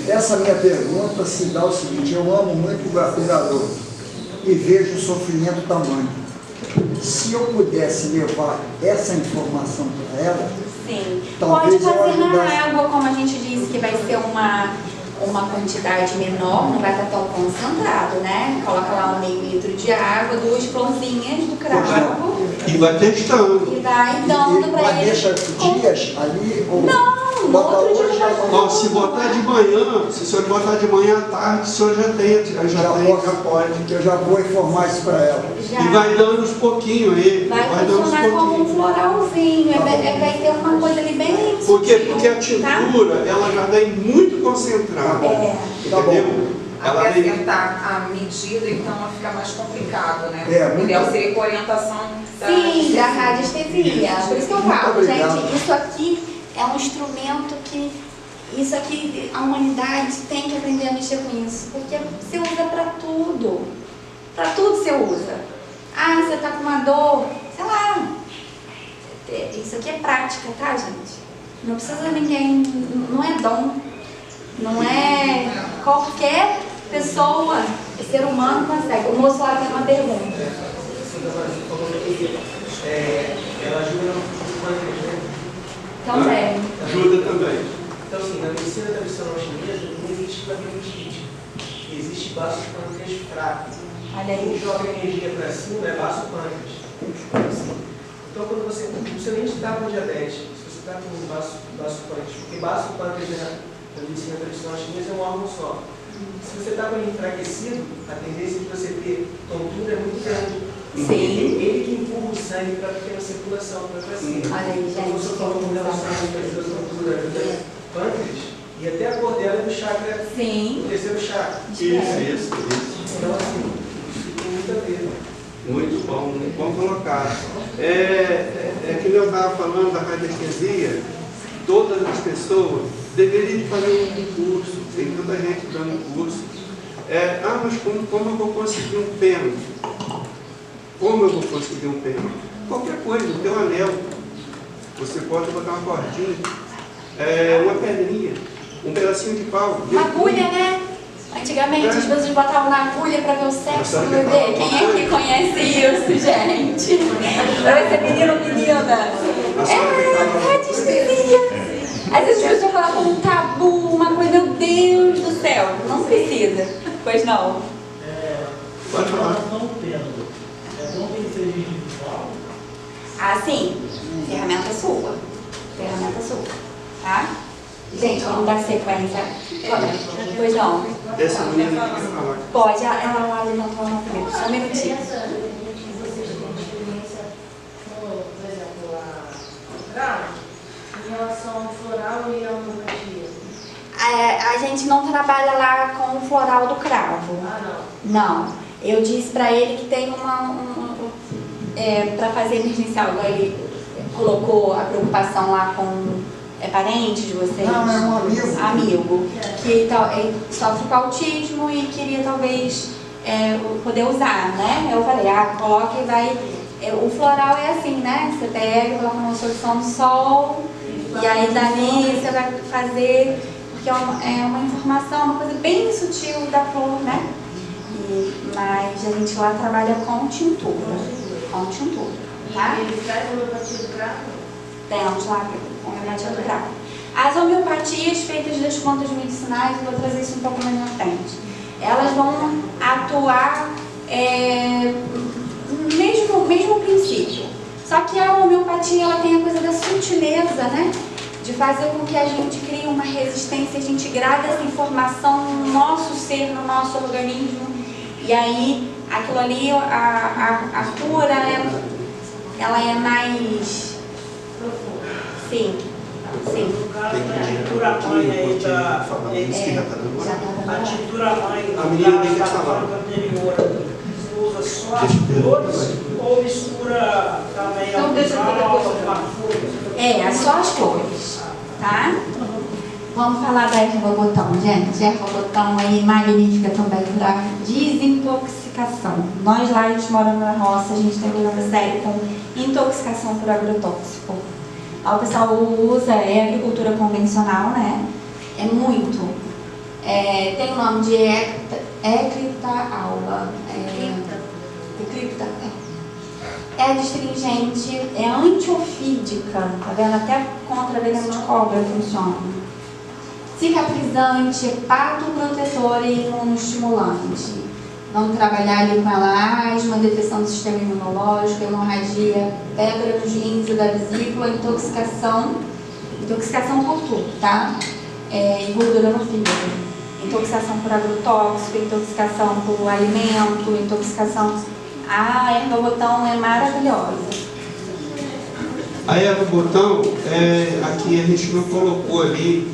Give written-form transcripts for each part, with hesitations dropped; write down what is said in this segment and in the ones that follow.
essa minha pergunta se dá o seguinte: eu amo muito o garoto e vejo o sofrimento tamanho. Se eu pudesse levar essa informação para ela, sim, talvez pode fazer eu na ajudasse. água, como a gente disse, que vai ser uma quantidade menor, não vai estar tão concentrado, né? Coloca lá 1,5 litro de água, 2 florzinhas do cravo E vai testando. e vai dando para Mas ele. deixa dias ali ou Não, no bota outro dia hoje, já vai amanhã? Ó, se botar de manhã, se o senhor botar de manhã à tarde, o senhor já pode. Eu já vou informar isso para ela. já E vai dando uns pouquinhos aí. vai dando uns funcionar como um pouquinhos. floralzinho, vai ter uma coisa ali bem Por quê? sutil, Porque a tá? tintura, ela já vem muito concentrada. Tá bom. Entendeu? Ela Até vem... acertar a medida, então fica mais complicado, né? É, O muito- ideal seria com orientação da Sim, da radiestesia. Por isso que eu Muito falo, obrigado. gente, isso aqui é um instrumento que, isso aqui, a humanidade tem que aprender a mexer com isso, porque você usa para tudo. Para tudo você usa. Ah, você tá com uma dor, sei lá. Isso aqui é prática, tá, gente? Não precisa ninguém, não é dom. Não é qualquer pessoa, ser humano consegue. O moço lá tem uma pergunta. Ela ajuda no pâncreas, né? Também. Ajuda também. Então, assim, na medicina tradicional chinesa não existe labirintite. Existe baço pâncreas fraco. Olha Quem aí. joga energia para cima é baço pâncreas. Assim. Então, quando você não precisa nem estar com diabetes, se você está com baço pâncreas, porque baço pâncreas na medicina tradicional chinesa é um órgão só. Se você está com ele enfraquecido, a tendência de você ter tontura é muito grande. Sim. Ele que empurra o sangue para ter a circulação para cima. Olha aí, Então, gente. você falou com relação à tontura do pâncreas, e até a cor dela é do chakra, Sim. do terceiro chakra. Isso. Então, assim, isso tem muito a ver. Muito bom colocar. É que eu estava falando da radiestesia, todas as pessoas deveriam fazer um curso, tem tanta gente dando curso. Mas como eu vou conseguir um pêndulo? Como eu vou conseguir um pêndulo? Qualquer coisa, o teu anel. Você pode botar uma cordinha, uma pedrinha, um pedacinho de pau. Uma agulha, né? Antigamente as pessoas botavam na agulha para ver o sexo do bebê. Quem é que conhece isso, gente? Pra ver se é menino ou menina. Radiestesia. Às vezes as pessoas falavam um tabu, uma coisa, meu Deus do céu. Não precisa. Pois não. Pode falar. Não pêndulo. Não tem que ser individual. Ah, sim. Ferramenta sua. Ferramenta sua. Tá? Gente, vamos dar sequência. Pois não. Essa menina que quer falar. Pode, ela lá levantou a mão primeiro. Só um minutinho. Você tem experiência com, por exemplo, a cravo, em relação ao floral e à homeopatia? A gente não trabalha lá com o floral do cravo. Ah, não. Não. Eu disse pra ele que tem para fazer emergencial, igual ele colocou a preocupação lá com parente de vocês. Não, é um amigo. Amigo. Que ele sofre com autismo e queria talvez poder usar, né? Eu falei, coloca e vai. O floral é assim, né? Você pega, coloca uma solução no sol e aí dali você vai fazer, porque é uma informação, uma coisa bem sutil da flor, né? Mas a gente lá trabalha com tintura, tá? E ele traz a homeopatia do cravo? Temos lá homeopatia do cravo. As homeopatias feitas das plantas medicinais, eu vou trazer isso um pouco mais na frente, elas vão atuar mesmo princípio. Só que a homeopatia, ela tem a coisa da sutileza, né? De fazer com que a gente crie uma resistência, a gente grave essa informação no nosso ser, no nosso organismo. E aí, aquilo ali, a cura, ela é mais... Sim. No caso, a tintura mãe aí da... A tintura mãe A menina tem que da falar. planta anterior, você usa só as flores ou mistura também Então, deixa eu falar alguma coisa. parfum? Só as flores, tá? Vamos falar da erva botão, gente. Erva botão aí magnífica também para desintoxicação. Nós lá, a gente morando na roça, a gente tem um problema sério com intoxicação por agrotóxico. O pessoal usa, agricultura convencional, né? É muito Tem o nome de Eclipta alba. Eclipta. É astringente, é antiofídica, tá vendo? Até contra veneno de cobra funciona. Cicatrizante, hepatoprotetora e imunoestimulante. Vamos trabalhar ali com ela asma, detecção do sistema imunológico, hemorragia, pedra nos rins e da vesícula, intoxicação por tudo, tá? E gordura no fígado. Intoxicação por agrotóxico, intoxicação por alimento, intoxicação... A erva botão é maravilhosa. A erva botão, aqui a gente não colocou ali,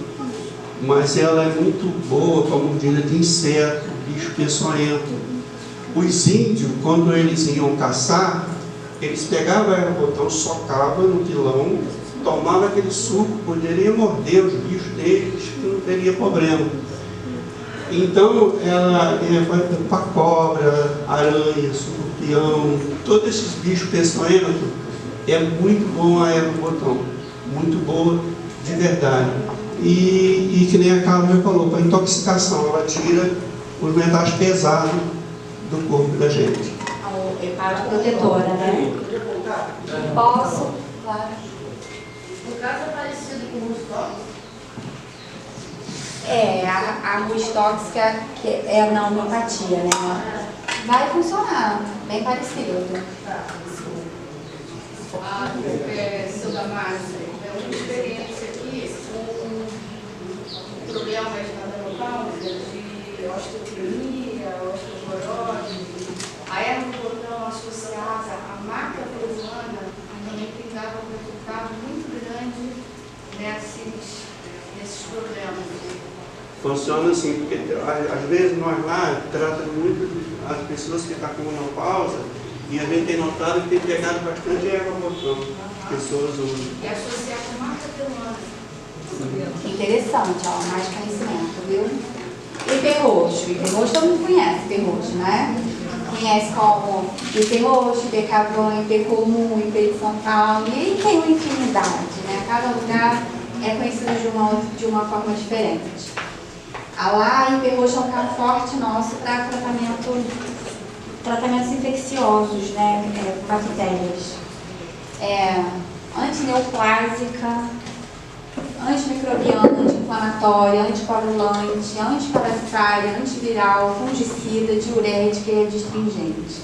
mas ela é muito boa para mordida de inseto, bicho peçonhento. Os índios, quando eles iam caçar, eles pegavam a erva botão, socavam no pilão, tomavam aquele suco, poderia morder os bichos deles, que não teria problema. Então, ela é para cobra, aranha, escorpião, todos esses bichos peçonhentos, é muito bom a erva botão, muito boa de verdade. E que nem a Carla já falou, para intoxicação, ela tira os metais pesados do corpo da gente. É hepatoprotetora, né? Posso? Claro. No caso é parecido com o Rustox? A luz tóxica que é na homeopatia, né? Vai funcionar, bem parecido. Seu Damásio, uma experiência aqui com problemas na menopausa, de osteopenia, osteoporose, a erva botão associada à maca peruana também tem dado um resultado muito grande nesses problemas. Funciona assim, porque às vezes nós lá tratamos muito as pessoas que estão com menopausa e a gente tem notado que tem pegado bastante erva botão, as pessoas usam. É associado com a maca peruana. Interessante, ó, mais conhecimento, viu? Hiperroxo. Hiperroxo todo mundo conhece, hiperroxo, né? Conhece como hiperroxo, hipercabrão, hipercomum, hiper de São Paulo, e tem uma infinidade, né? Cada lugar é conhecido de uma forma diferente. A hiperroxo é um carro forte nosso para tratamentos infecciosos, né? Bactérias. Antineoplásica, antimicrobiana, anti-inflamatória, anticoagulante, antiparasitária, antiviral, fungicida, diurética e adstringente.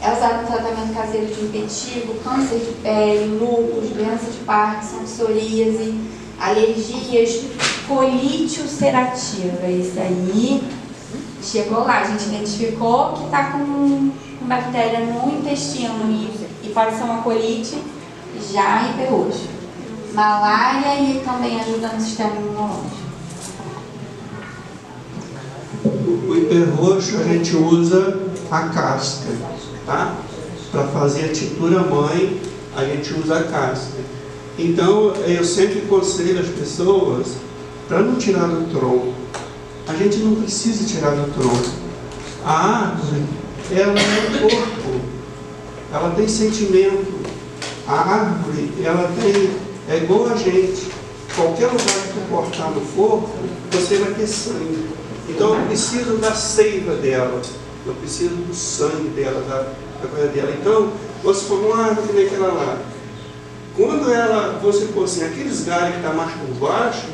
É usado no tratamento caseiro de impetigo, câncer de pele, lúpus, doença de Parkinson, psoríase, alergias, colite ulcerativa. Esse aí chegou lá, a gente identificou que está com bactéria no intestino e pode ser uma colite já hiperroxo. Malária e também ajuda no sistema imunológico. O hiperroxo a gente usa a casca, tá? Para fazer a tintura mãe, a gente usa a casca. Então, eu sempre aconselho as pessoas para não tirar do tronco. A gente não precisa tirar do tronco. A árvore, ela é o corpo, ela tem sentimento. A árvore, ela é igual a gente. Qualquer lugar que tu cortar no corpo, você vai ter sangue. Então eu preciso da seiva dela, eu preciso do sangue dela, da coisa dela. Então, você for uma árvore que nem aquela lá. Quando você for assim, aqueles galhos que estão mais por baixo,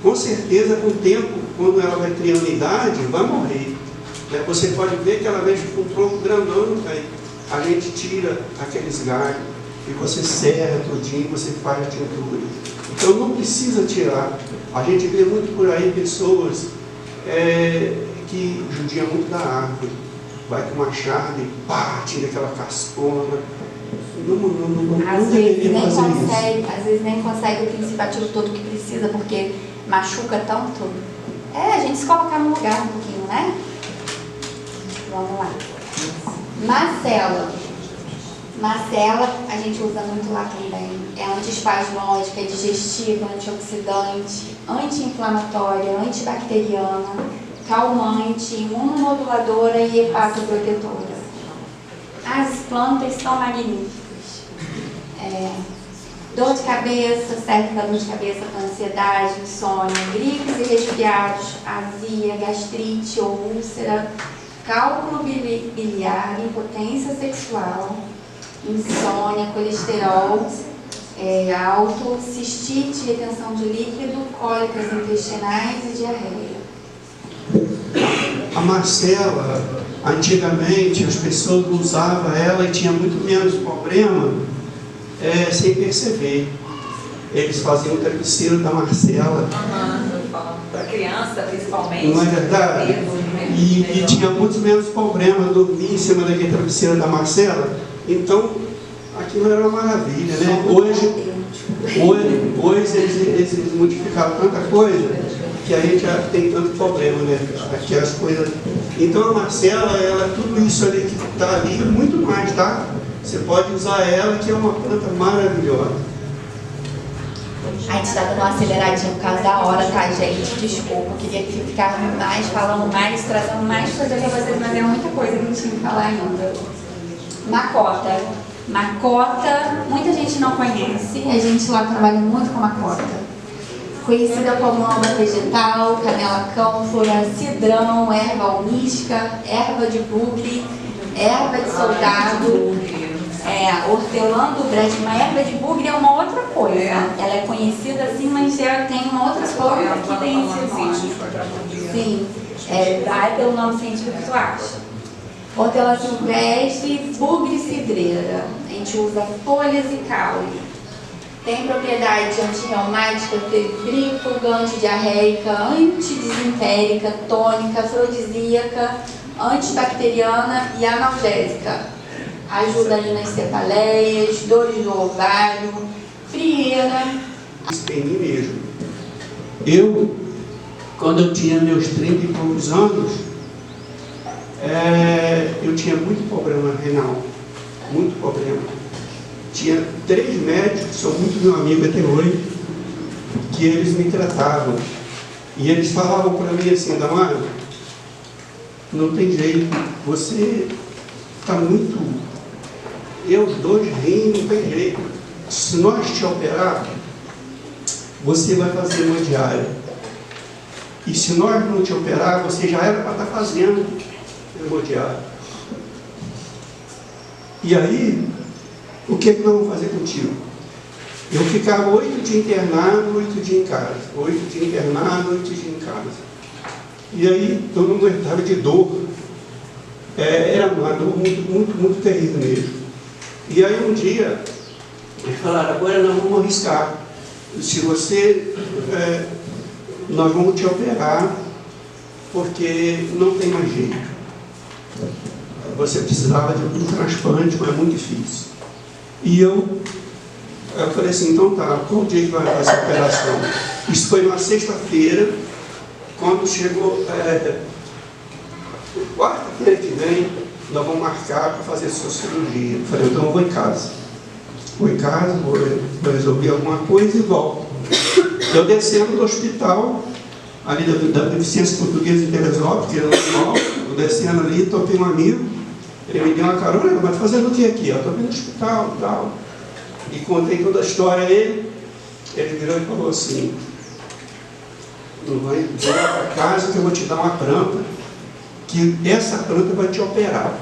com certeza com o tempo, quando ela vai criando idade, vai morrer. Você pode ver que ela vem com um tronco grandão, não tem. A gente tira aqueles galhos e você serra tudinho, você faz a tintura. Então não precisa tirar. A gente vê muito por aí pessoas que judiam muito da árvore. Vai com uma chave, pá, tira aquela cascona. Às vezes nem consegue o princípio ativo todo que precisa, porque machuca tanto. A gente se colocar no lugar um pouquinho, né? Vamos lá. Macela, a gente usa muito lá também. É antiespasmódica, é digestiva, antioxidante, anti-inflamatória, antibacteriana, calmante, imunomoduladora e hepatoprotetora. As plantas são magníficas. Dor de cabeça, serve para dor de cabeça, para ansiedade, insônia, gripes e resfriados, azia, gastrite ou úlcera, cálculo biliar, impotência sexual, insônia, colesterol alto, cistite, retenção de líquido, cólicas intestinais e diarreia. A Marcela, antigamente as pessoas usavam ela e tinha muito menos problema sem perceber. Eles faziam o travesseiro da Marcela. Para criança, principalmente. Não é verdade? E tinha muito menos problema dormir em cima daquele travesseiro da Marcela. Então, aquilo era uma maravilha, né? Hoje eles modificaram tanta coisa que a gente já tem tanto problema, né? Aqui as coisas. Então a Marcela, tudo isso ali que está ali, muito mais, tá? Você pode usar ela, que é uma planta maravilhosa. A gente está dando uma aceleradinha por causa da hora, tá, gente? Desculpa, eu queria ficar mais, falando mais, trazendo mais coisa para vocês, mas é muita coisa que a gente tinha que falar ainda. Macota. Macota, muita gente não conhece, a gente lá trabalha muito com macota. Conhecida como amba vegetal, canela cânfora, cidrão, erva almística, erva de bugre, erva de soldado, hortelã do Brasil. Uma erva de bugre é uma outra coisa. Ela é conhecida assim, mas ela tem uma outra planta que tem esse nome. Sim, vai pelo nome científico que tu acha. Hortelã silvestre, bugre cidreira. A gente usa folhas e caule. Tem propriedade antirreumática, febrífuga, antidiarreica, antidisentérica, tônica, afrodisíaca, antibacteriana e analgésica. Ajuda aí nas cefaleias, dores do ovário, frieira. Em mim mesmo. Eu, quando eu tinha meus 30 e poucos anos, eu tinha muito problema renal, muito problema. Tinha 3 médicos, que são muito meu amigo até hoje, que eles me tratavam. E eles falavam para mim assim: Damaro, não tem jeito, você está muito... os 2 rins, não tem jeito. Se nós te operar, você vai fazer uma diária. E se nós não te operar, você já era para estar fazendo hemodiária. E aí, o que nós vamos fazer contigo? Eu ficava 8 dias internado, 8 dias em casa. 8 dias internado, 8 dias em casa. E aí, eu não aguentava de dor. Era uma dor muito terrível mesmo. E aí um dia, eles falaram: agora nós vamos arriscar. Se você... nós vamos te operar, porque não tem mais jeito. Você precisava de um transplante, mas é muito difícil. E eu falei assim: então tá, qual dia que vai fazer essa operação? Isso foi numa sexta-feira. Quando chegou quarta-feira que vem, nós vamos marcar para fazer a sua cirurgia. Eu falei: então eu vou em casa. Vou em casa, vou resolver alguma coisa e volto. Eu descendo do hospital, ali da Beneficência Portuguesa de Teresópolis, que era normal, eu descendo ali, topei um amigo, ele me deu uma carona: mas fazendo o que aqui? Eu estou vindo no hospital e tal. E contei toda a história a ele. Ele virou e falou assim: não vai para casa que eu vou te dar uma planta, que essa planta vai te operar.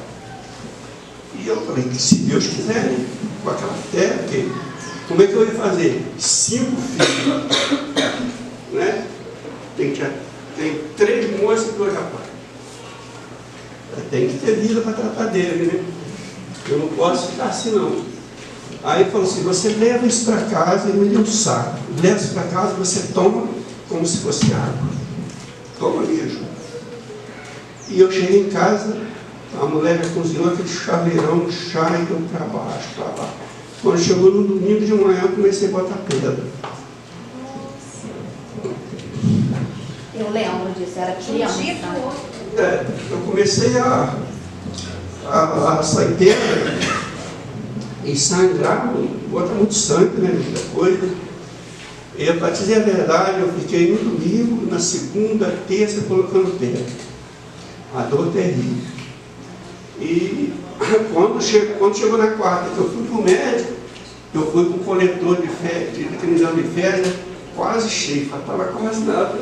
E eu falei: que se Deus quiser, né? Com aquela fé, porque como é que eu ia fazer? 5 filhos, né? Tem 3 moças e 2 rapazes. Tem que ter vida para tratar dele, né? Eu não posso ficar assim, não. Aí ele falou assim: você leva isso para casa. Ele me deu um saco. Leva isso para casa, você toma como se fosse água. Toma mesmo. E eu cheguei em casa, a mulher já cozinhou aquele chaveirão de chá e deu para baixo, para baixo. Quando chegou no domingo de manhã, eu comecei a botar pedra. Eu lembro disso, era criança. Eu comecei a sair pedra e sangrar, bota muito sangue, né? Muita coisa. E para dizer a verdade, eu fiquei no domingo, na segunda, terça, colocando pedra. A dor terrível. E quando chegou na quarta, que eu fui para o médico, Eu fui com o coletor de criminal de fezes quase cheio, estava quase nada.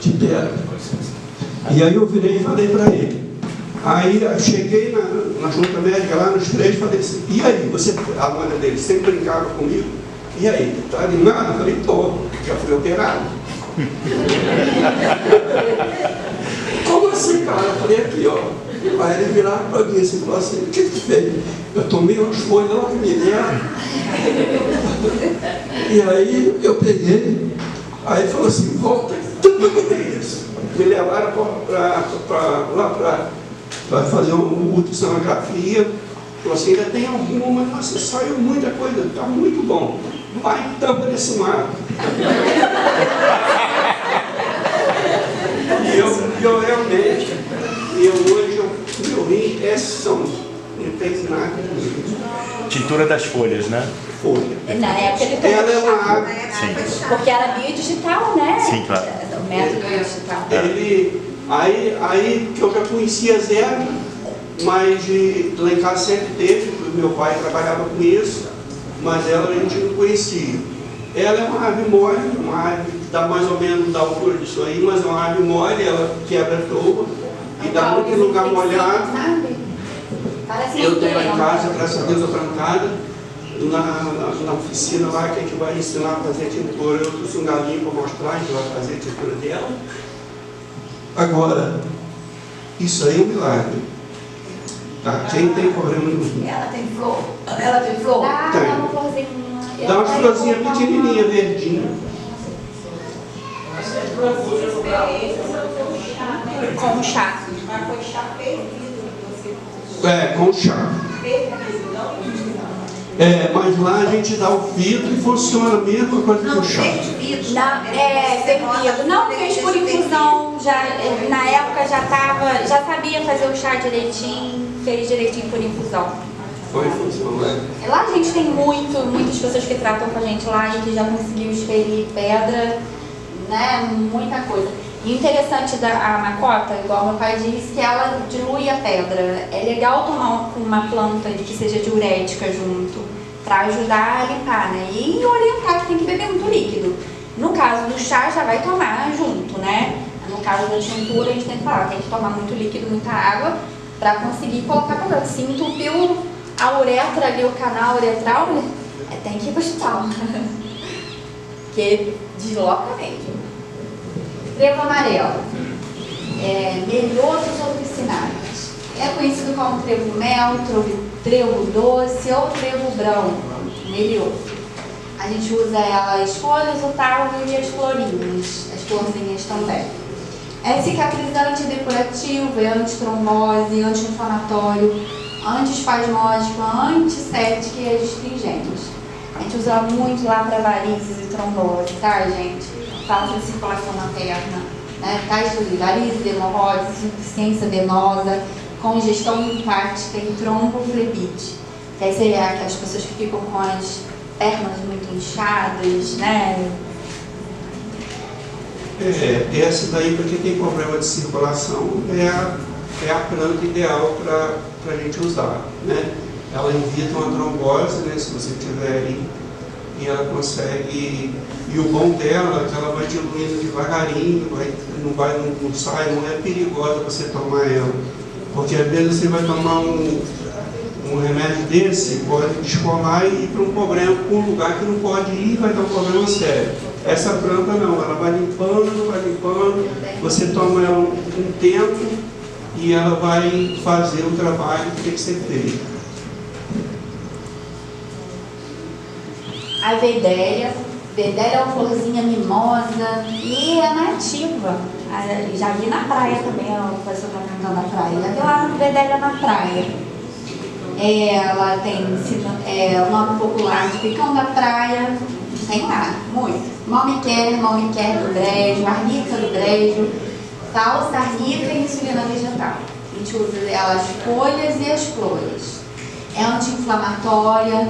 De pedra. E aí eu virei e falei para ele. Aí eu cheguei na junta médica lá nos três e falei assim, e aí, você, a mãe dele sempre brincava comigo, e aí, tá animado? Eu falei, tô, já fui operado. Como assim, cara? Eu falei, aqui, ó. Aí ele virava para mim assim e falou assim, o que tu fez? Eu tomei umas folhas lá que me deram. E aí eu peguei, aí ele falou assim, volta, tudo isso. Me levaram lá para fazer uma ultrassonografia. Falou assim, ainda tem alguma, mas você saiu muita coisa, está muito bom. Vai em tampa desse mar. E eu realmente, hoje, meu rim é são, não tem nada comigo. Tintura das folhas, né? Folha. Na época ele tomou Ela é uma chá, água. Sim. porque era biodigital, né? Sim, claro. O método biodigital. Aí que eu já conhecia zero, mas lá em casa sempre teve, meu pai trabalhava com isso, mas ela a gente não conhecia. Ela é uma ave mole, uma ave que dá mais ou menos da altura disso aí, mas é uma ave mole, ela quebra toa e dá muito em lugar molhado. Eu tenho lá em casa, graças a Deus, a trancada, na oficina lá que a gente vai ensinar a fazer tintura. Eu trouxe um galinho para mostrar, a gente vai fazer a tintura dela. Agora, isso aí é um milagre. Tá? Quem tem problema no... Ela tem flor? Ela tem flor? Dá uma florzinha. Dá umas florzinhas pequenininhas, verdinhas. Com chá. Mas foi chá perdido. Com chá. Mas lá a gente dá o filtro e funciona a mesma coisa que o chá. Fervido. Não fez por infusão, na época já sabia fazer o chá direitinho, fez direitinho por infusão. Foi infusão, Lá a gente tem muitas pessoas que tratam com a gente lá e que já conseguiu expelir pedra, né? Muita coisa. E o interessante da macota, igual meu pai disse, que ela dilui a pedra. É legal tomar uma planta que seja diurética junto, para ajudar a limpar, né? E orientar que tem que beber muito líquido. No caso do chá, já vai tomar junto, né? No caso da tintura, a gente tem que falar, tem que tomar muito líquido, muita água, para conseguir colocar para dentro. Se entupiu a uretra ali, o canal uretral, né? Tem que ir para o hospital. Porque desloca mesmo. Trevo amarelo. Melhotos officinalis. É conhecido como trevo mel, trevo doce ou trevo branco. Melhoto. A gente usa ela as folhas, o talco e as florinhas. As florzinhas também. É cicatrizante, depurativo, é antitrombose, anti-inflamatório, antiespasmódico, antisséptico e astringente. A gente usa muito lá para varizes e trombose, tá, gente? Falta de circulação na perna, né? Tais de varizes, hemorroides, insuficiência venosa, congestão linfática e tromboflebite. Que aí seria aquelas pessoas que ficam com as pernas muito inchadas, né? Essa daí, para quem tem problema de circulação, é a planta ideal para a gente usar, né? Ela evita uma trombose, né, se você tiver aí, e ela consegue, e o bom dela é que ela vai diluindo devagarinho, não sai, não é perigosa você tomar ela, porque às vezes você vai tomar um remédio desse, pode descolar e ir para um lugar que não pode ir, vai dar um problema sério. Essa planta não, ela vai limpando, você toma ela um tempo e ela vai fazer o trabalho que tem que ser feito. A vedéria é uma florzinha mimosa e é nativa. Já vi na praia também, a pessoa está cantando na praia. Já vi lá no vedéria na praia. Ela tem o nome popular de picão da praia, tem lá, muito. Malmiquer do brejo, arnica do brejo, salsa rica e insulina vegetal. A gente usa ela as folhas e as flores. É anti-inflamatória,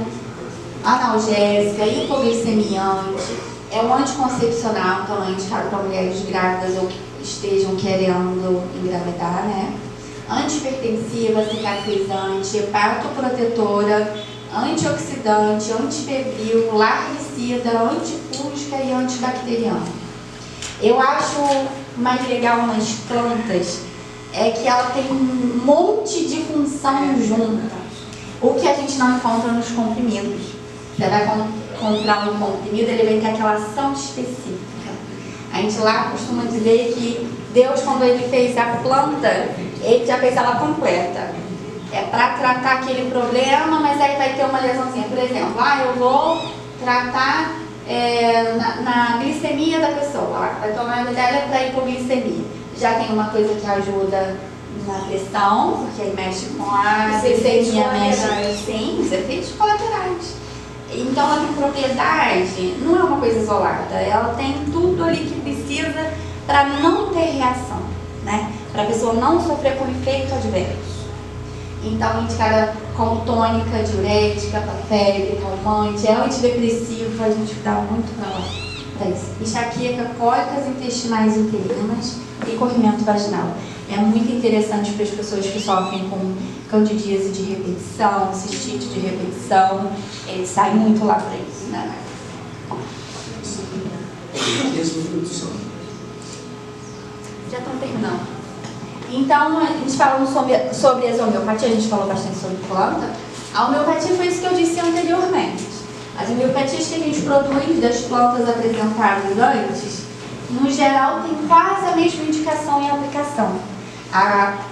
analgésica, hipoglicemiante, é um anticoncepcional também indicado para mulheres grávidas ou que estejam querendo engravidar, né? antihipertensiva, cicatrizante, hepatoprotetora, antioxidante, antifebril, largicida, antifúngica e antibacteriana. Eu acho mais legal nas plantas é que ela tem um monte de função junta, o que a gente não encontra nos comprimidos. Você vai comprar um comprimido, ele vai ter aquela ação específica. A gente lá costuma dizer que Deus, quando ele fez a planta, ele já fez ela completa. É para tratar aquele problema, mas aí vai ter uma lesãozinha. Por exemplo, eu vou tratar na glicemia da pessoa. Vai tomar medalha para hipoglicemia. Já tem uma coisa que ajuda na pressão, porque aí mexe com a glicemia, mexe, sim, os efeitos colaterais. Então ela tem propriedade, não é uma coisa isolada, ela tem tudo ali que precisa para não ter reação, né? Para a pessoa não sofrer com efeito adverso. Então, indicada como tônica, diurética, para febre, calmante, é antidepressivo, a gente dá muito para isso. Enxaqueca, cólicas intestinais uterinas e corrimento vaginal. É muito interessante para as pessoas que sofrem com candidíase de repetição, cistite de repetição, eles saem muito lá para isso, né? 15 minutos só. Já estão terminando. Então, a gente falando sobre as homeopatias, a gente falou bastante sobre planta. A homeopatia foi isso que eu disse anteriormente. As homeopatias que a gente produz das plantas apresentadas antes, no geral, tem quase a mesma indicação e aplicação.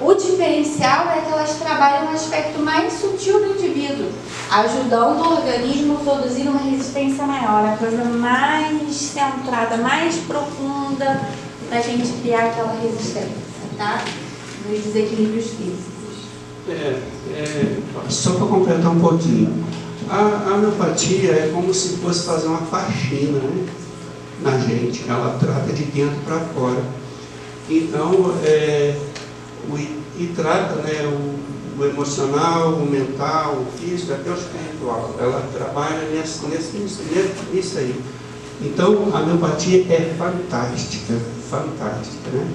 O diferencial é que elas trabalham no aspecto mais sutil do indivíduo, ajudando o organismo a produzir uma resistência maior, a coisa mais centrada, mais profunda, para a gente criar aquela resistência, tá? Nos desequilíbrios físicos. Só para completar um pouquinho. A homeopatia é como se fosse fazer uma faxina, né, na gente. Ela trata de dentro para fora. Então, e trata, né, o emocional, o mental, o físico, até o espiritual. Ela trabalha nisso aí. Então, a homeopatia é fantástica, né?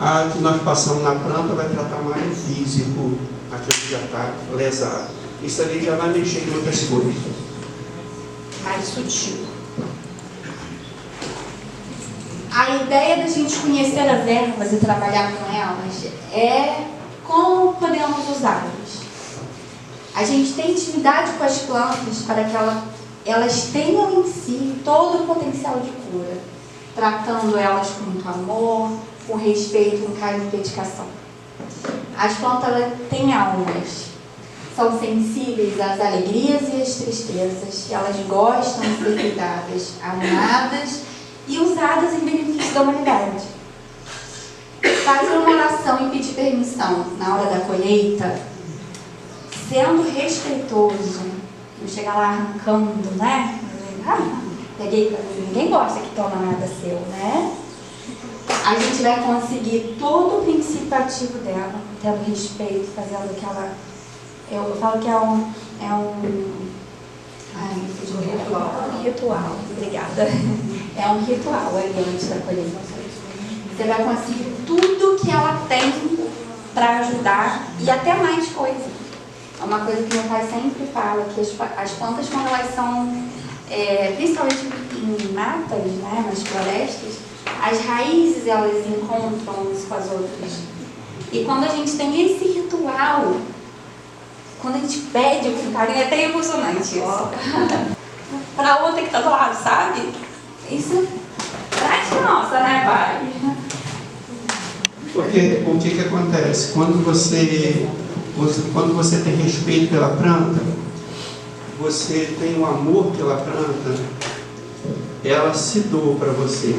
A que nós passamos na planta vai tratar mais o físico, aquele que já está lesado. Isso ali já vai mexer em outras coisas. Mais sutil. A ideia da gente conhecer as ervas e trabalhar com elas é como podemos usá-las. A gente tem intimidade com as plantas para que elas tenham em si todo o potencial de cura, tratando elas com muito amor, com respeito, com carinho e dedicação. As plantas têm almas, são sensíveis às alegrias e às tristezas, elas gostam de ser cuidadas, amadas e usadas em benefício da humanidade. Fazer uma oração e pedir permissão na hora da colheita, sendo respeitoso, não chegar lá arrancando, né? Peguei pra você. Ninguém gosta que toma nada seu, né? A gente vai conseguir todo o princípio ativo dela, tendo respeito, fazendo aquela... Eu falo que é um ritual. Obrigada. É um ritual ali antes da colheita. Você vai conseguir tudo que ela tem para ajudar e até mais coisa. É uma coisa que meu pai sempre fala, que as plantas, quando elas são, principalmente em matas, né, nas florestas, as raízes elas encontram umas com as outras. E quando a gente tem esse ritual, quando a gente pede com carinho, é até emocionante isso. Pra outra que está do lado, sabe? Isso traz nossa, né, pai? Porque o que acontece? Quando você tem respeito pela planta, você tem um amor pela planta, ela se doa para você,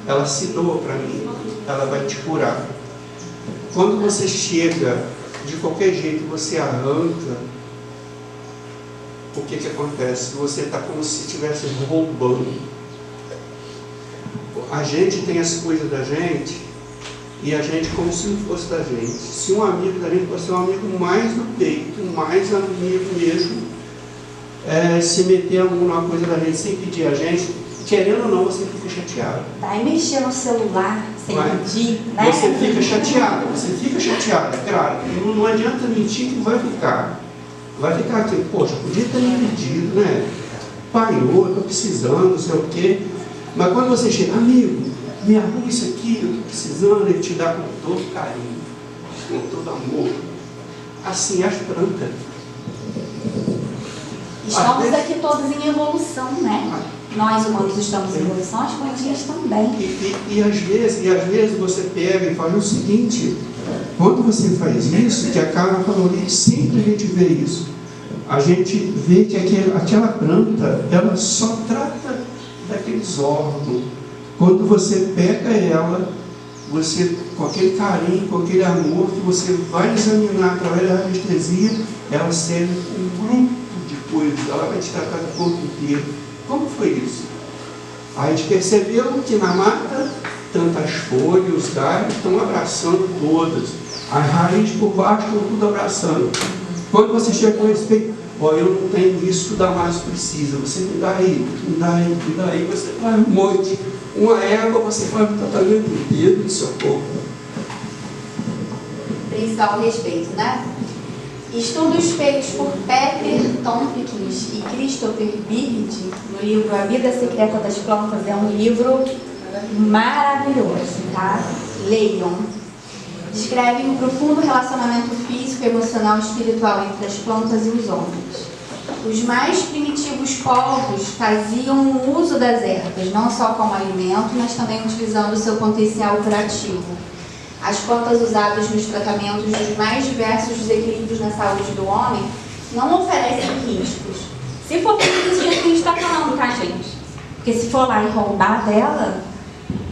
ela se doa para mim, ela vai te curar. Quando você chega, de qualquer jeito, você arranca, o que acontece? Você está como se estivesse roubando. A gente tem as coisas da gente, e a gente como se não fosse da gente. Se um amigo da gente fosse um amigo mais do peito, mais amigo mesmo, se meter alguma coisa da gente sem pedir a gente, querendo ou não, você fica chateado. Vai mexer no celular, Entendi, né? Você fica chateada, claro. Não adianta mentir que vai ficar. Vai ficar aqui, poxa, podia ter me pedido, né? Pai, eu estou precisando, não sei o quê. Mas quando você chega, amigo, me arruma isso aqui, eu estou precisando, ele te dá com todo carinho, com todo amor. Assim as plantas. Estamos aqui todos em evolução, né? Nós humanos estamos em evolução, as plantinhas também. E às vezes você pega e faz o seguinte, quando você faz isso, que a Carla falou ali, sempre a gente vê isso. A gente vê que aquela planta, ela só trata daqueles órgãos. Quando você pega ela, você, com aquele carinho, com aquele amor, que você vai examinar através da anestesia, ela serve um grupo de coisas, ela vai te tratar do corpo inteiro. Como foi isso? A gente percebeu que na mata, tantas folhas, os galhos estão abraçando todas. As raízes por baixo estão tudo abraçando. Quando você chega com respeito, olha, eu não tenho isso que o Damásio precisa, você me dá aí, você faz um monte. Uma erva, você faz um tratamento inteiro do seu corpo. Principal respeito, né? Estudos feitos por Peter Tompkins e Christopher Bird no livro A Vida Secreta das Plantas, é um livro maravilhoso, tá? Leiam. Descrevem um profundo relacionamento físico, emocional e espiritual entre as plantas e os homens. Os mais primitivos povos faziam uso das ervas, não só como alimento, mas também utilizando o seu potencial curativo. As plantas usadas nos tratamentos dos mais diversos desequilíbrios na saúde do homem não oferecem riscos. Se for tudo isso que a gente está falando, tá, gente? Porque se for lá e roubar dela,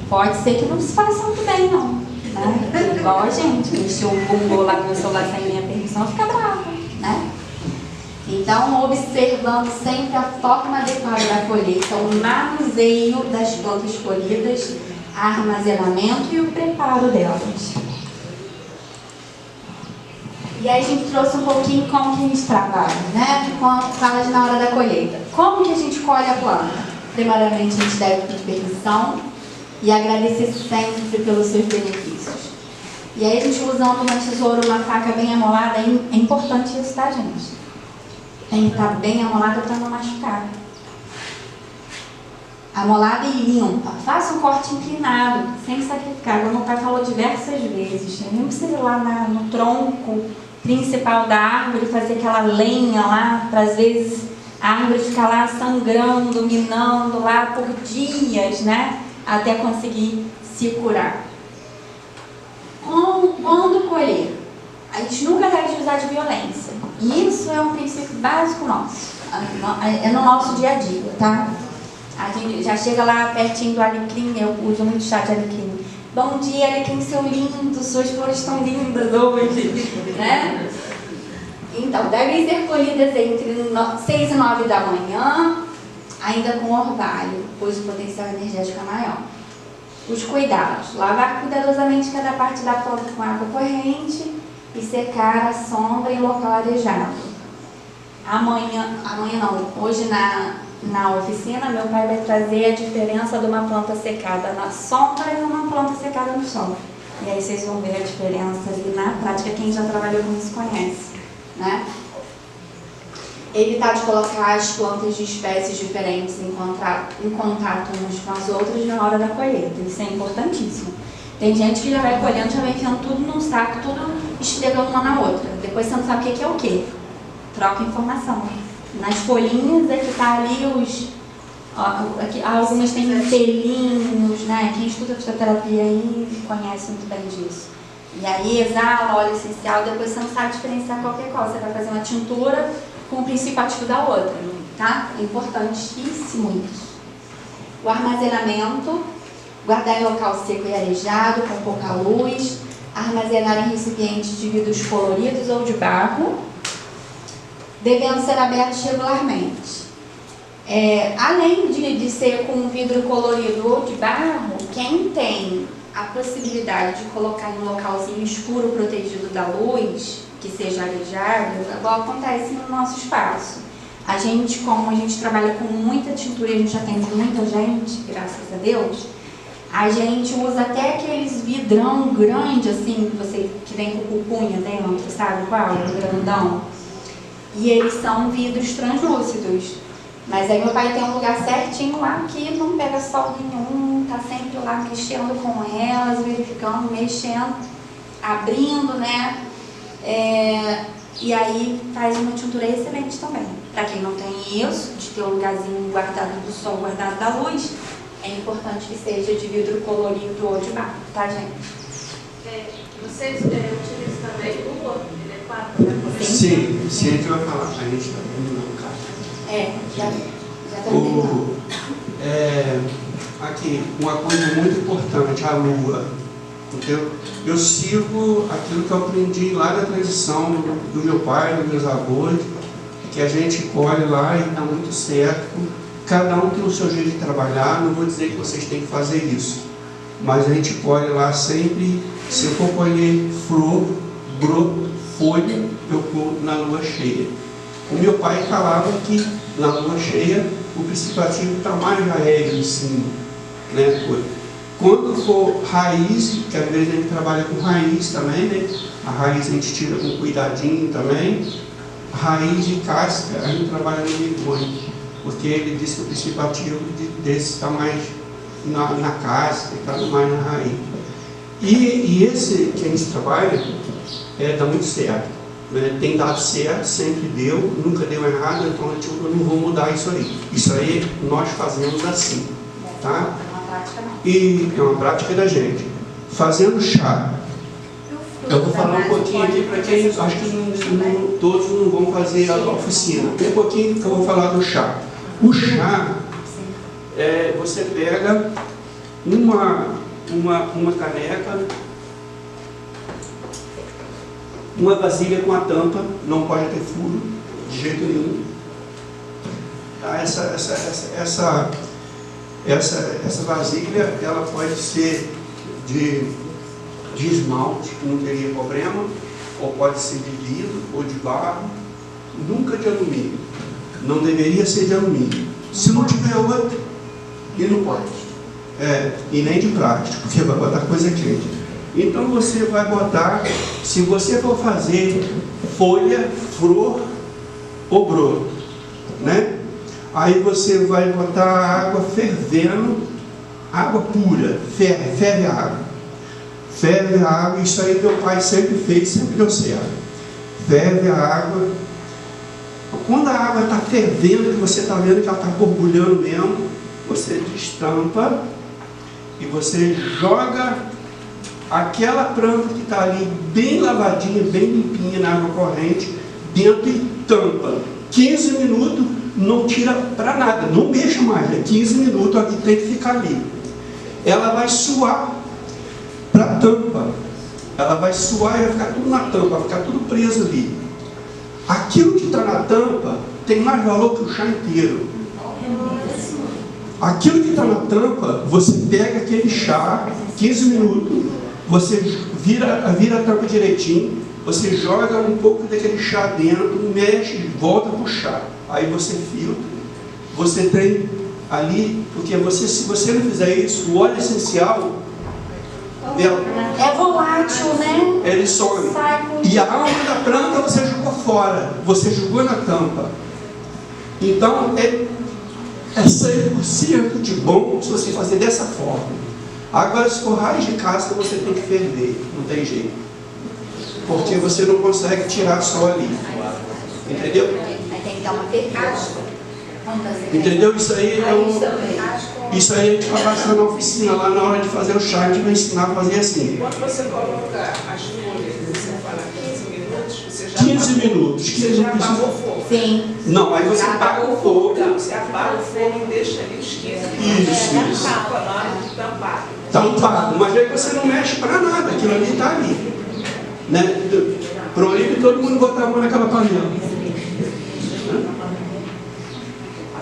pode ser que não se faça muito bem, não. Né? Igual a gente, mexeu um bumbum lá no meu celular sem minha permissão, fica bravo, né? Então, observando sempre a forma adequada da colheita, o manuseio das plantas colhidas, armazenamento e o preparo delas. E aí a gente trouxe um pouquinho como que a gente trabalha, né? Fala de na hora da colheita. Como que a gente colhe a planta? Primeiramente, a gente deve pedir permissão e agradecer sempre pelos seus benefícios. E aí a gente usando uma tesoura, uma faca bem amolada, é importante isso, tá, gente? Tem que estar bem amolada para não machucar. Amolada e limpa. Faça um corte inclinado, sem sacrificar. Como o pai falou diversas vezes. Nem precisa ir lá no tronco principal da árvore, fazer aquela lenha lá, para às vezes a árvore ficar lá sangrando, minando lá por dias, né? Até conseguir se curar. Quando colher? A gente nunca deve usar de violência. E isso é um princípio básico nosso. É no nosso dia a dia, tá? A gente já chega lá pertinho do alecrim, eu uso muito chá de alecrim. Bom dia, alecrim, seu lindo, suas flores estão lindas hoje, né? Então, devem ser colhidas entre 6 e 9 da manhã, ainda com orvalho, pois o potencial energético é maior. Os cuidados: lavar cuidadosamente cada parte da planta com água corrente e secar à sombra em local arejado. Hoje na oficina, meu pai vai trazer a diferença de uma planta secada na sombra e uma planta secada no sol. E aí vocês vão ver a diferença ali na prática, quem já trabalhou com isso conhece, né? Evitar de colocar as plantas de espécies diferentes em contato umas com as outras na hora da colheita. Isso é importantíssimo. Tem gente que já vai colhendo, já vai enfiando tudo num saco, tudo esfregando uma na outra. Depois você não sabe o que é o que. Troca informação. Nas folhinhas é que está ali algumas têm pelinhos, né? Quem estuda fisioterapia aí conhece muito bem disso. E aí exala óleo essencial, depois você não sabe diferenciar qualquer coisa. Você vai fazer uma tintura com o princípio ativo da outra, tá? É importantíssimo isso. O armazenamento: guardar em local seco e arejado, com pouca luz, armazenar em recipientes de vidros coloridos ou de barro, devendo ser abertos regularmente. Além de ser com vidro colorido ou de barro, quem tem a possibilidade de colocar em um localzinho escuro protegido da luz, que seja arejado, igual acontece no nosso espaço. A gente, como a gente trabalha com muita tintura e a gente atende muita gente, graças a Deus, A gente usa até aqueles vidrão grande, assim, que vem com pupunha dentro, sabe qual? Um grandão. E eles são vidros translúcidos. Mas aí meu pai tem um lugar certinho lá que não pega sol nenhum, tá sempre lá mexendo com elas, verificando, mexendo, abrindo, né? E aí faz uma tintura excelente também. Para quem não tem isso, de ter um lugarzinho guardado do sol, guardado da luz, é importante que seja de vidro colorido ou de barro, tá, gente? Vocês utilizam também lua, ele é 4, né? Sim, a gente vai falar. A gente está terminando, cara. Já terminou. Aqui, uma coisa muito importante, a lua. Entendeu? Eu sigo aquilo que eu aprendi lá na tradição do meu pai, dos meus avós, que a gente colhe lá e está muito certo. Cada um tem o seu jeito de trabalhar, não vou dizer que vocês têm que fazer isso, mas a gente colhe lá sempre. Se eu for colher flor, broto, folha, eu colho na lua cheia. O meu pai falava que na lua cheia o princípio ativo está mais aéreo em cima, né? Quando for raiz, que às vezes a gente trabalha com raiz também, né? A raiz a gente tira com cuidadinho também. Raiz e casca a gente trabalha no microne, porque ele disse que o princípio ativo desse está mais na casca, está mais na raiz. E esse que a gente trabalha dá muito certo, né? Tem dado certo, sempre deu, nunca deu errado, então eu não vou mudar isso aí. Isso aí nós fazemos assim, tá? E é uma prática da gente. Fazendo chá. Eu vou falar um pouquinho aqui para quem acho que todos não vão fazer a oficina. Tem um pouquinho que eu vou falar do chá. O chá, você pega uma caneca, uma vasilha com a tampa, não pode ter furo, de jeito nenhum. Tá? Essa vasilha, ela pode ser de esmalte, que não teria problema, ou pode ser de vidro ou de barro, nunca de alumínio. Não deveria ser de alumínio. Se não tiver outra, e não pode. E nem de plástico, porque vai botar coisa quente. Então você vai botar, se você for fazer folha, flor ou broto, né? Aí você vai botar a água fervendo, água pura, ferve a água. Ferve a água, isso aí meu pai sempre fez, sempre deu certo. Ferve a água. Quando a água está fervendo, que você está vendo que ela está borbulhando mesmo, você destampa e você joga aquela planta que está ali bem lavadinha, bem limpinha na água corrente, dentro e tampa. 15 minutos, não tira para nada, não mexa mais, 15 minutos aqui tem que ficar ali. Ela vai suar para a tampa, ela vai suar e vai ficar tudo na tampa, vai ficar tudo preso ali. Aquilo que está na tampa tem mais valor que o chá inteiro. Aquilo que está na tampa, você pega aquele chá, 15 minutos, você vira a tampa direitinho, você joga um pouco daquele chá dentro, mexe, volta para o chá. Aí você filtra, você tem ali, porque se você não fizer isso, o óleo essencial é volátil, né? Ele some. E a alma da planta você jogou fora, você jogou na tampa. Então é 100% de bom se você fazer dessa forma. Agora, se for raiz de casca, você tem que ferver, não tem jeito. Porque você não consegue tirar só ali. Entendeu? Aí tem que dar uma fervada. Entendeu? Isso aí isso aí a gente vai passar na oficina, lá na hora de fazer o chá, a gente vai ensinar a fazer assim. Quando você coloca as folhas, você fala 15 minutos, você já 15 minutos. Você já apagou o fogo. Sim. Não, aí você apaga o fogo. Então, você apaga o fogo e deixa ali os 15 minutos. Isso. Falando de tampado. Tampado, mas aí você não mexe para nada, aquilo ali está ali. Né? Proíbe todo mundo botar a mão naquela panela.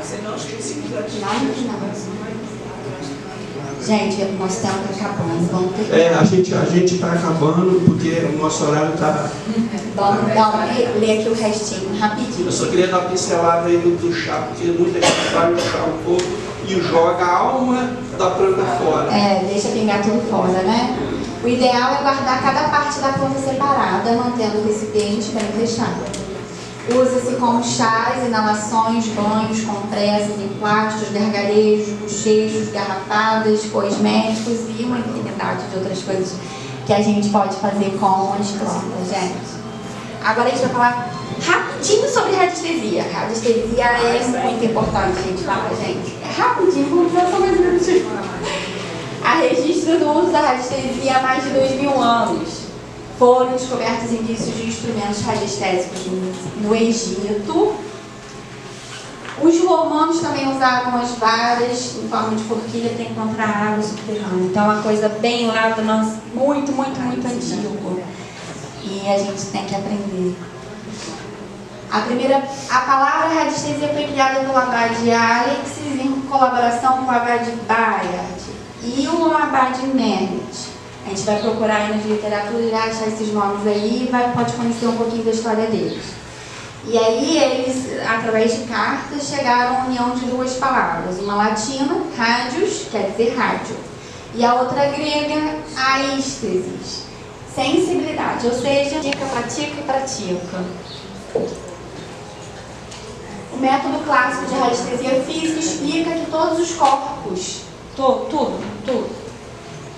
Você não esquece de Gente, o nosso tempo está acabando, vamos ter A gente está acabando porque o nosso horário está... Vamos ler aqui o restinho, rapidinho. Eu só queria dar uma pincelada aí do chá, porque muita gente vai no chá um pouco e joga a alma da planta fora. Deixa pingar tudo fora, né? O ideal é guardar cada parte da planta separada, mantendo o recipiente bem fechado. Usa-se como chás, inalações, banhos, compressas, emplásticos, gargarejos, bochechos, garrafadas, cosméticos e uma infinidade de outras coisas que a gente pode fazer com as plantas, gente. Agora a gente vai falar rapidinho sobre radiestesia. Radiestesia é muito importante a gente falar, gente. É rapidinho, vamos ver só mais um minutinho. A registro do uso da radiestesia há mais de 2000 anos. Foram descobertos indícios de instrumentos radiestésicos no Egito. Os romanos também usavam as varas em forma de forquilha para encontrar água subterrânea. Então é uma coisa bem lá do nosso, muito antigo. E a gente tem que aprender. A palavra radiestesia foi criada pelo Abade Alexis em colaboração com o Abade Bayard e o Abade Merritt. A gente vai procurar aí na literatura e achar esses nomes aí e pode conhecer um pouquinho da história deles. E aí eles, através de cartas, chegaram à união de duas palavras. Uma latina, radius, quer dizer rádio, e a outra grega, aístesis, sensibilidade, ou seja, pratica e pratica. O método clássico de radiestesia física explica que todos os corpos, tudo,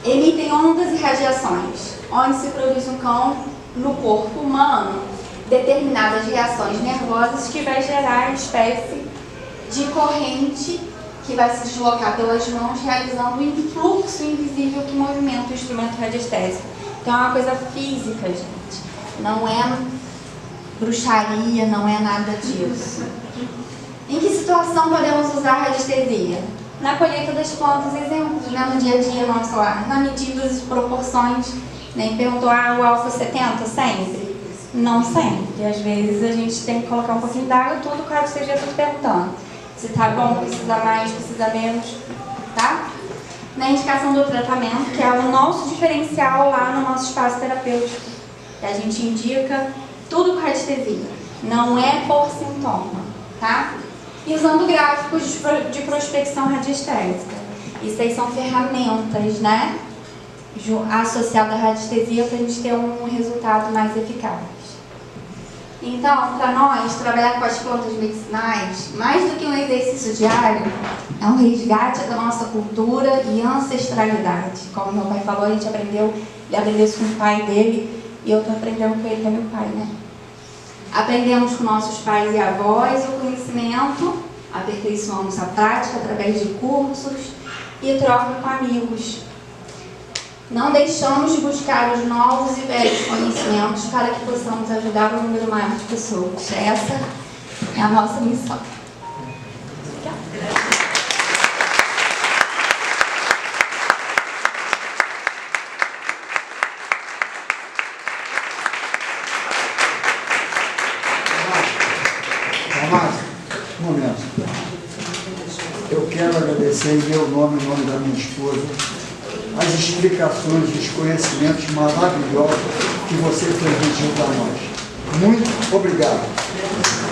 emitem ondas e radiações, onde se produz um campo no corpo humano, determinadas reações nervosas que vai gerar a espécie de corrente que vai se deslocar pelas mãos, realizando um influxo invisível que movimenta o instrumento radiestésico. Então é uma coisa física, gente. Não é bruxaria, não é nada disso. Em que situação podemos usar a radiestesia? Na colheita das plantas, exemplos, né? No dia a dia nosso lá, na medida e proporções. Nem perguntou, o alfa 70 sempre? Não sempre. Às vezes a gente tem que colocar um pouquinho d'água, tudo, o radiestesia tudo perguntando. Se tá bom, precisa mais, precisa menos, tá? Na indicação do tratamento, que é o nosso diferencial lá no nosso espaço terapêutico. Que a gente indica tudo com radiestesia. Não é por sintoma, tá? E usando gráficos de prospecção radiestésica. Isso aí são ferramentas, né? Associadas à radiestesia para a gente ter um resultado mais eficaz. Então, para nós, trabalhar com as plantas medicinais, mais do que um exercício diário, é um resgate da nossa cultura e ancestralidade. Como meu pai falou, a gente aprendeu, ele aprendeu isso com o pai dele e eu estou aprendendo com ele, que é meu pai, né? Aprendemos com nossos pais e avós o conhecimento, aperfeiçoamos a prática através de cursos e troca com amigos. Não deixamos de buscar os novos e velhos conhecimentos para que possamos ajudar um número maior de pessoas. Essa é a nossa missão. Um momento. Eu quero agradecer em meu nome, em nome da minha esposa, as explicações e os conhecimentos maravilhosos que você transmitiu para nós. Muito obrigado.